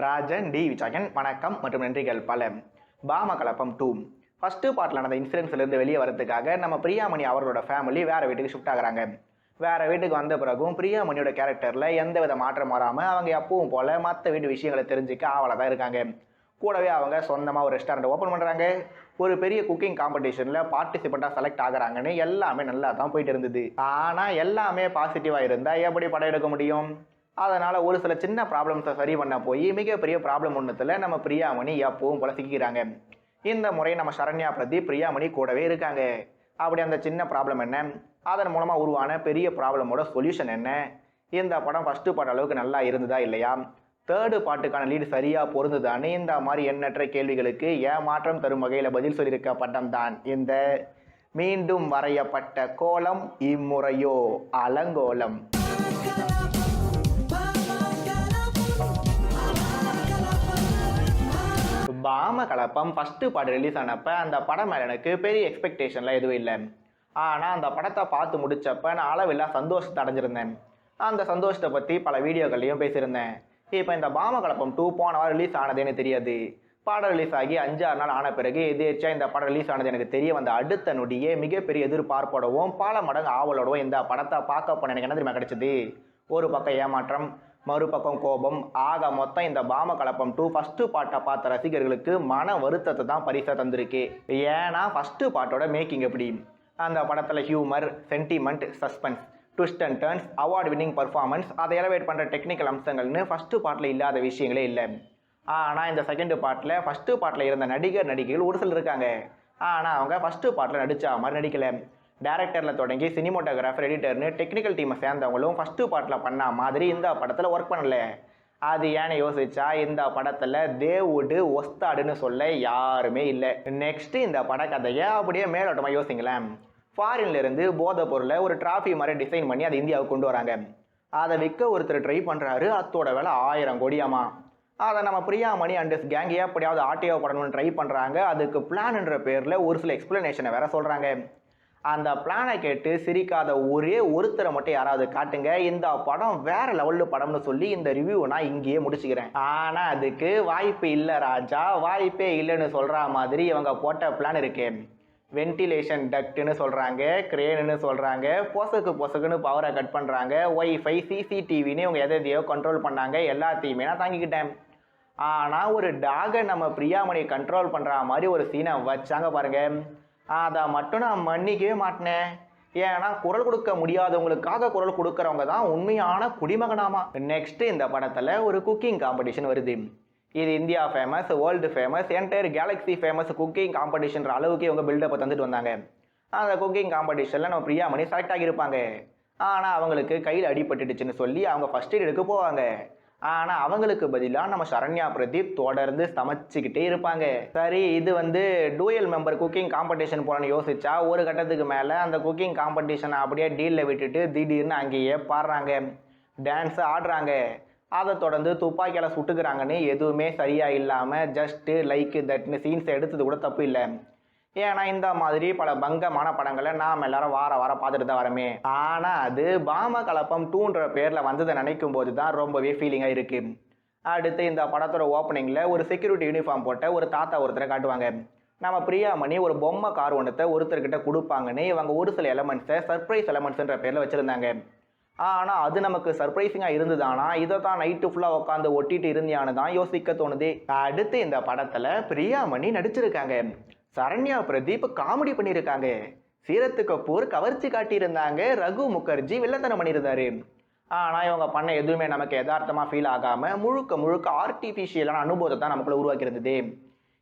Rajan D Vijayan வணக்கம் மற்றும் நன்றிகள் பல. பாமகலப்பம் 2 ஃபர்ஸ்ட் பார்ட்டில் நடந்த இன்சிடென்ட்ஸ்லேருந்து வெளியே வரதுக்காக நம்ம பிரியாமணி அவர்களோட ஃபேமிலி வேறு வீட்டுக்கு ஷிஃப்ட் ஆகுறாங்க. வேறு வீட்டுக்கு வந்த பிறகும் பிரியாமணியோட கேரக்டரில் எந்த வித மாற்றம் வராமல் அவங்க எப்பவும் போல் மற்ற வீட்டு விஷயங்களை தெரிஞ்சுக்க ஆவலாக தான் இருக்காங்க. கூடவே அவங்க சொந்தமாக ஒரு ரெஸ்டாரண்ட் ஓப்பன் பண்ணுறாங்க. ஒரு பெரிய குக்கிங் காம்படிஷனில் பார்ட்டிசிபெண்ட்டாக செலக்ட் ஆகுறாங்கன்னு எல்லாமே நல்லா தான் போயிட்டு இருந்தது. ஆனால் எல்லாமே பாசிட்டிவாக இருந்தால் எப்படி படம் எடுக்க முடியும்? அதனால் ஒரு சில சின்ன ப்ராப்ளம்ஸை சரி பண்ண போய் மிகப்பெரிய ப்ராப்ளம் ஒன்றுத்தில் நம்ம பிரியாமணி எப்பவும் போல சிக்கிறாங்க. இந்த முறை நம்ம சரண்யா பிரதீப் பிரியாமணி கூடவே இருக்காங்க. அப்படி அந்த சின்ன ப்ராப்ளம் என்ன, அதன் மூலமாக உருவான பெரிய ப்ராப்ளமோட சொல்யூஷன் என்ன, இந்த படம் ஃபஸ்ட்டு பார்ட் அளவுக்கு நல்லா இருந்ததா இல்லையா, தேர்டு பார்ட்டுக்கான லீடு சரியாக பொருந்துதான்னு இந்த மாதிரி எண்ணற்ற கேள்விகளுக்கு ஏமாற்றம் தரும் வகையில் பதில் சொல்லியிருக்க படம் தான் இந்த மீண்டும் வரையப்பட்ட கோலம் இம்முறையோ அலங்கோலம். பாமகலப்பம் ஃபஸ்ட்டு பார்ட் ரிலீஸ் ஆனப்போ அந்த படம் மேலே எனக்கு பெரிய எக்ஸ்பெக்டேஷன்லாம் எதுவும் இல்லை. ஆனால் அந்த படத்தை பார்த்து முடித்தப்போ நான் அளவில்லா சந்தோஷத்தை அடைஞ்சிருந்தேன். அந்த சந்தோஷத்தை பற்றி பல வீடியோக்கள்லையும் பேசியிருந்தேன். இப்போ இந்த பாமகலப்பம் 2 போன வாரம் ரிலீஸ் ஆனதுன்னு தெரியாது. படம் ரிலீஸ் ஆகி 5-6 நாள் ஆன பிறகு எதிர்ச்சா இந்த படம் ரிலீஸ் ஆனது எனக்கு தெரிய வந்த அடுத்த நொடியே மிகப்பெரிய எதிர்பார்ப்போடவும் பல மடங்கு ஆவலோடவும் இந்த படத்தை பார்க்க போன எனக்கு என்ன தெரியுமா கிடைச்சது? ஒரு பக்கம் ஏமாற்றம், மறுபக்கம் கோபம். ஆக மொத்தம் இந்த பாமகலப்பம் 2 ஃபஸ்ட்டு பார்ட்டை பார்த்த ரசிகர்களுக்கு மன வருத்தத்தை தான் பரிசாக தந்திருக்கு. ஏன்னா ஃபஸ்ட்டு பார்ட்டோட மேக்கிங் எப்படி, அந்த படத்தில் humour, sentiment, suspense, twist and turns, award winning performance, அதை எலவேட் பண்ணுற டெக்னிக்கல் அம்சங்கள்னு ஃபஸ்ட்டு பார்ட்டில் இல்லாத விஷயங்களே இல்லை. ஆனால் இந்த செகண்ட் பார்ட்டில் ஃபஸ்ட்டு பார்ட்டில் இருந்த நடிகைகள் ஒரு சிலர் இருக்காங்க. ஆனால் அவங்க ஃபஸ்ட்டு பார்ட்டில் நடித்த மாதிரி நடிக்கலை. டேரக்டரில் தொடங்கி சினிமோட்டோகிராஃபர், எடிட்டர்னு டெக்னிக்கல் டீமை சேர்ந்தவங்களும் ஃபஸ்ட்டு பார்ட்டில் பண்ண மாதிரி இந்த படத்தில் ஒர்க் பண்ணலை. அது ஏன்னு யோசிச்சா இந்த படத்தில் தேவுடு ஒஸ்தாடுன்னு சொல்ல யாருமே இல்லை. நெக்ஸ்ட்டு இந்த படக்கதையை அப்படியே மேலோட்டமாக யோசிங்களேன். ஃபாரின்லேருந்து போதை பொருளை ஒரு டிராஃபி மாதிரி டிசைன் பண்ணி அதை இந்தியாவுக்கு கொண்டு வராங்க. அதை விற்க ஒருத்தர் ட்ரை பண்ணுறாரு. அதோட வேலை 1000 கோடியாமா. அதை நம்ம பிரியாமணி அண்ட் கேங் எப்படியாவது ஆட்டியோ படணும்னு ட்ரை பண்ணுறாங்க. அதுக்கு பிளான்ன்ற பேரில் ஒரு சில எக்ஸ்பிளனேஷனை வேற சொல்கிறாங்க. அந்த பிளானை கேட்டு சிரிக்காத ஒரே ஒருத்தரை மட்டும் யாராவது காட்டுங்க, இந்த படம் வேற லெவலில் படம்னு சொல்லி இந்த ரிவ்யூ நான் இங்கேயே முடிச்சுக்கிறேன். ஆனால் அதுக்கு வாய்ப்பு இல்லை ராஜா, வாய்ப்பே இல்லைன்னு சொல்கிற மாதிரி இவங்க போட்ட பிளான் இருக்கு. வென்டிலேஷன் டக்ட்னு சொல்கிறாங்க, கிரேனுன்னு சொல்கிறாங்க, பொசக்குன்னு பவரை கட் பண்ணுறாங்க, ஒய்ஃபை, சிசிடிவின்னு இவங்க எதையோ கண்ட்ரோல் பண்ணாங்க. எல்லாத்தையுமே நான் தாங்கிக்கிட்டேன். ஆனால் ஒரு டாகை நம்ம பிரியாமணி கண்ட்ரோல் பண்ணுற மாதிரி ஒரு சீனை வச்சாங்க பாருங்க, அதை மட்டும் நான் மன்னிக்கவே மாட்டேன். ஏன்னா குரல் கொடுக்க முடியாதவங்களுக்காக குரல் கொடுக்குறவங்க தான் உண்மையான குடிமகனாமா. நெக்ஸ்ட்டு இந்த படத்தில் ஒரு குக்கிங் காம்படிஷன் வருது. இது India famous, world famous, entire galaxy famous cooking காம்படிஷன்ற அளவுக்கு இவங்க பில்டப்பை தந்துட்டு வந்தாங்க. அந்த குக்கிங் காம்படிஷனில் நம்ம பிரியாமணி செலக்ட் ஆகியிருப்பாங்க. ஆனால் அவங்களுக்கு கையில் அடிபட்டுடுச்சுன்னு சொல்லி அவங்க ஃபஸ்ட் எய்டுக்கு போவாங்க. ஆனால் அவங்களுக்கு பதிலாக நம்ம சரண்யா பிரதீப் தொடர்ந்து சமைச்சிக்கிட்டே இருப்பாங்க. சரி, இது டூயல் மெம்பர் குக்கிங் காம்படிஷன் போலன்னு யோசிச்சா ஒரு கட்டத்துக்கு மேலே அந்த குக்கிங் காம்படிஷனை அப்படியே டீலில் விட்டுட்டு திடீர்னு அங்கேயே பாடுறாங்க, டான்ஸு ஆடுறாங்க. அதை தொடர்ந்து துப்பாக்கியால் சுட்டுக்கிறாங்கன்னு எதுவுமே சரியாக இல்லாமல் ஜஸ்ட்டு லைக் தட்னு சீன்ஸை எடுத்தது கூட தப்பு இல்லை. ஏன்னா இந்த மாதிரி பல பங்கமான படங்களை நாம் எல்லாரும் வாரம் பார்த்துட்டு தான் வரமே. ஆனால் அது பாமகலப்பம் 2ன்ற பேரில் வந்ததை நினைக்கும் போது தான் ரொம்பவே ஃபீலிங்காக இருக்குது. அடுத்து இந்த படத்தோட ஓப்பனிங்கில் ஒரு செக்யூரிட்டி யூனிஃபார்ம் போட்ட ஒரு தாத்தா ஒருத்தரை காட்டுவாங்க. நம்ம பிரியாமணி ஒரு பொம்மை கார் ஒன்றத்தை ஒருத்தர்கிட்ட கொடுப்பாங்கன்னு இவங்க ஒரு சில எலமெண்ட்ஸை சர்ப்ரைஸ் எலமெண்ட்ஸ்ன்ற பேரில் வச்சுருந்தாங்க. ஆனால் அது நமக்கு சர்ப்ரைசிங்காக இருந்ததானா, இதை தான் நைட்டு ஃபுல்லாக உட்காந்து ஒட்டிட்டு இருந்தியான்னு தான் யோசிக்க தோணுது. அடுத்து இந்த படத்தில் பிரியாமணி நடிச்சிருக்காங்க, சரண்யா பிரதீப் காமெடி பண்ணியிருக்காங்க, சீரத்து கபூர் கவர்ச்சி காட்டியிருந்தாங்க, ரகு முகர்ஜி வில்லத்தனம் பண்ணியிருந்தாரு. ஆனால் இவங்க பண்ண எதுவுமே நமக்கு யதார்த்தமாக ஃபீல் ஆகாமல் முழுக்க ஆர்டிஃபிஷியலான அனுபவத்தை தான் நமக்குள்ள உருவாக்கியிருந்தது.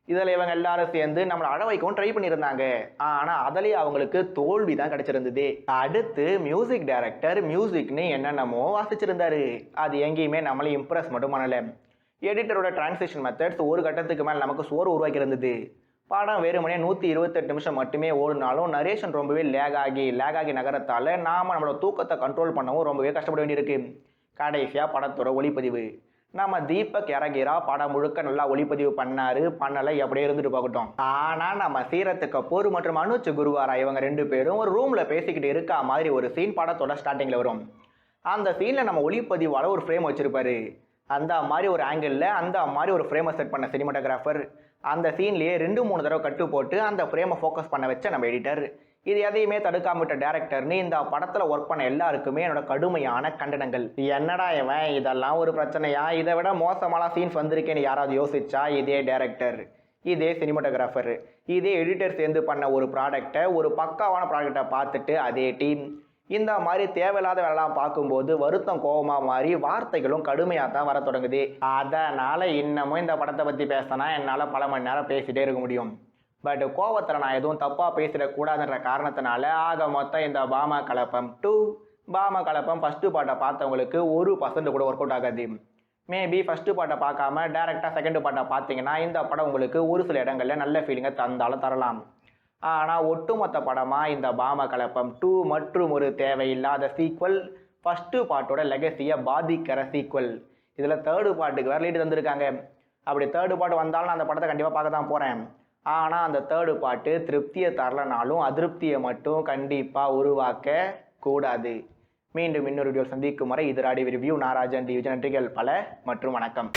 இதில் இவங்க எல்லாரும் சேர்ந்து நம்மளை அழ வைக்கவும் ட்ரை பண்ணியிருந்தாங்க. ஆனால் அதிலேயே அவங்களுக்கு தோல்வி தான் கிடச்சிருந்தது. அடுத்து மியூசிக் டைரக்டர் மியூசிக்னு என்னென்னமோ வாசிச்சிருந்தாரு. அது எங்கேயுமே நம்மளை இம்ப்ரெஸ் மட்டும் பண்ணலை. எடிட்டரோட டிரான்ஸ்லேஷன் மெத்தட்ஸ் ஒரு கட்டத்துக்கு மேலே நமக்கு சோறு உருவாக்கி இருந்தது. படம் வெறுமனே 128 நிமிஷம் மட்டுமே ஓடினாலும் நரேஷன் ரொம்பவே லேக் ஆகி நகரத்தால் நாம் நம்மளோட தூக்கத்தை கண்ட்ரோல் பண்ணவும் ரொம்பவே கஷ்டப்பட வேண்டியிருக்கு. கடைசியாக படத்தோட ஒளிப்பதிவு, நம்ம தீபக் இறங்கிரா படம் முழுக்க நல்லா ஒளிப்பதிவு பண்ணலை எப்படியே இருந்துட்டு போகட்டும். ஆனால் நம்ம சீரத்து கபூர் மற்றும் அனுஜ் குருவாரா இவங்க 2 பேரும் ஒரு ரூமில் பேசிக்கிட்டு இருக்கா மாதிரி ஒரு சீன் படத்தோட ஸ்டார்டிங்கில் வரும். அந்த சீனில் நம்ம ஒளிப்பதிவால் ஒரு ஃப்ரேம் வச்சுருப்பாரு. அந்த மாதிரி ஒரு ஆங்கிளில் அந்த மாதிரி ஒரு ஃப்ரேமை செட் பண்ண சினிமாட்டோகிராஃபர், அந்த சீன்லேயே 2-3 தடவை கட்டு போட்டு அந்த ஃப்ரேமை ஃபோக்கஸ் பண்ண வச்ச நம்ம எடிட்டர், இது எதையுமே தடுக்காம விட்ட டேரக்டர்னு இந்த படத்தில் ஒர்க் பண்ண எல்லாருக்குமே என்னோட கடுமையான கண்டனங்கள். என்னடா இவன் இதெல்லாம் ஒரு பிரச்சனையா, இதை விட மோசமான சீன்ஸ் வந்திருக்கேன்னு யாராவது யோசிச்சா இதே டேரக்டர், இதே சினிமாட்டோகிராஃபர், இதே எடிட்டர் சேர்ந்து பண்ண ஒரு ப்ராடக்டை, ஒரு பக்காவான ப்ராடக்டை பார்த்துட்டு அதே டீம் இந்த மாதிரி தேவையில்லாத வேலைலாம் பார்க்கும்போது வருத்தம் கோபமாக மாறி வார்த்தைகளும் கடுமையாக தான் வர தொடங்குது. அதனால் இன்னமும் இந்த படத்தை பற்றி பேசினா என்னால் பல மணி நேரம் பேசிகிட்டே இருக்க முடியும். பட் கோவத்தில் நான் எதுவும் தப்பாக பேசிடக்கூடாதுன்ற காரணத்தினால ஆக மொத்தம் இந்த பாமா கலப்பம் 2 பாமா கலப்பம் ஃபஸ்ட்டு பாட்டை பார்த்தவங்களுக்கு 1% கூட ஒர்க் அவுட் ஆகாது. மேபி ஃபஸ்ட்டு பாட்டை பார்க்காம டேரெக்டாக செகண்ட் பாட்டை பார்த்தீங்கன்னா இந்த படம் உங்களுக்கு ஒரு சில இடங்களில் நல்ல ஃபீலிங்கை தந்தாலும் தரலாம். ஆனால் ஒட்டுமொத்த படமாக இந்த பாமா கலப்பம் 2 மற்றும் ஒரு தேவையில்லாத சீக்வல், ஃபஸ்ட்டு பாட்டோட லெகசியை பாதிக்கிற சீக்வல். இதில் தேர்டு பாட்டுக்கு வேறு லீடு தந்திருக்காங்க. அப்படி தேர்டு பாட்டு வந்தாலும் நான் அந்த படத்தை கண்டிப்பாக பார்க்க தான் போகிறேன். ஆனால் அந்த தேர்டு பாட்டு திருப்தியை தரலனாலும் அதிருப்தியை மட்டும் கண்டிப்பாக உருவாக்க கூடாது. மீண்டும் இன்னொரு வீடியோ சந்திக்கும் வரை இது ராடி ரிவ்யூ. நான் ராஜன் டி. நன்றிகள் பல மற்றும் வணக்கம்.